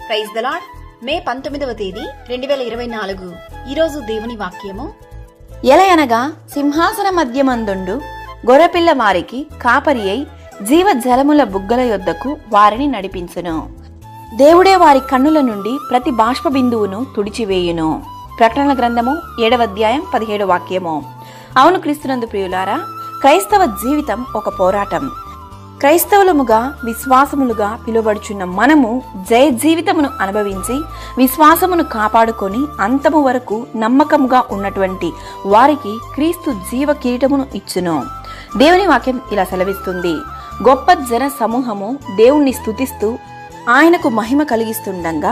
Praise the Lord. May 19వ తేదీ 2024. ఈరోజు దేవుని వాక్యము. ఎలయనగా సింహాసన మధ్యమందుండు గొర్రెపిల్ల వారికి కాపరి అయి జీవ జలముల బుగ్గల యొద్దకు వారిని నడిపించును. దేవుడే వారి కన్నుల నుండి ప్రతి బాష్ప బిందువును తుడిచివేయును. ప్రకటన గ్రంథము 7వ అధ్యాయం 17వ వాక్యము. అవును క్రీస్తునందు ప్రియులారా, క్రైస్తవ జీవితం ఒక పోరాటం. క్రైస్తవులముగా విశ్వాసములుగా పిలువబడుచున్న మనము జయ జీవితమును అనుభవించి విశ్వాసమును కాపాడుకొని అంతము వరకు నమ్మకముగా ఉన్నటువంటి వారికి క్రీస్తు జీవ కిరీటమును ఇచ్చును. దేవుని వాక్యం ఇలా సెలవిస్తుంది. గొప్ప జన సమూహము దేవుణ్ణి స్తుతిస్తూ ఆయనకు మహిమ కలిగిస్తుండగా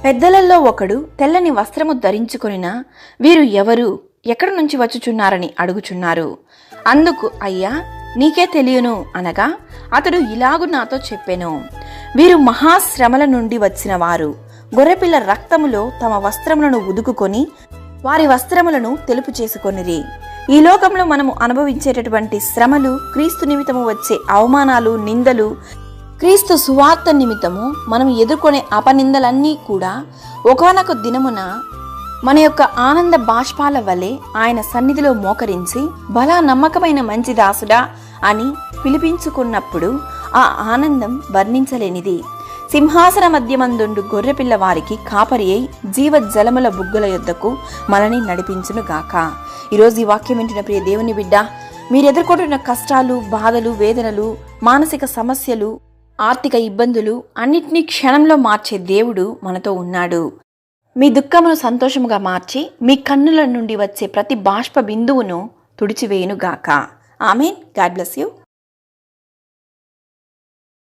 పెద్దలలో ఒకడు తెల్లని వస్త్రము ధరించుకొనిన వీరు ఎవరు, ఎక్కడి నుంచి వచ్చుచున్నారని అడుగుచున్నారు. అందుకు అయ్యా నీకే తెలియను అనగా అతడు ఇలాగు నాతో చెప్పెను, వీరు మహాశ్రమల నుండి వచ్చిన వారు గొర్రెపిల్ల రక్తములో తమ వస్త్రములను ఉదుకుకొని వారి వస్త్రములను తెలుపు చేసుకొనిరి. ఈ లోకంలో మనము అనుభవించేటటువంటి శ్రమలు, క్రీస్తు నిమిత్తము వచ్చే అవమానాలు, నిందలు, క్రీస్తు సువార్త నిమిత్తము మనం ఎదుర్కొనే అపనిందలన్నీ కూడా ఒకానొక దినమున మన యొక్క ఆనంద బాష్పాల వలె ఆయన సన్నిధిలో మోకరించి బలా నమ్మకమైన మంచి దాసుడా అని పిలిపించుకున్నప్పుడు ఆ ఆనందం వర్ణించలేనిది. సింహాసన మధ్యమందుండు గొర్రెపిల్ల వారికి కాపరి అయి జీవ జలముల బుగ్గల యొద్దకు మనని నడిపించునుగాక. ఈరోజు ఈ వాక్యం వింటున్న ప్రియ దేవుని బిడ్డ, మీరు ఎదుర్కొంటున్న కష్టాలు, బాధలు, వేదనలు, మానసిక సమస్యలు, ఆర్థిక ఇబ్బందులు అన్నిటినీ క్షణంలో మార్చే దేవుడు మనతో ఉన్నాడు. మీ దుఃఖమును సంతోషముగా మార్చి మీ కన్నుల నుండి వచ్చే ప్రతి బాష్ప బిందువును తుడిచివేయునుగాక. ఆమేన్. God bless you.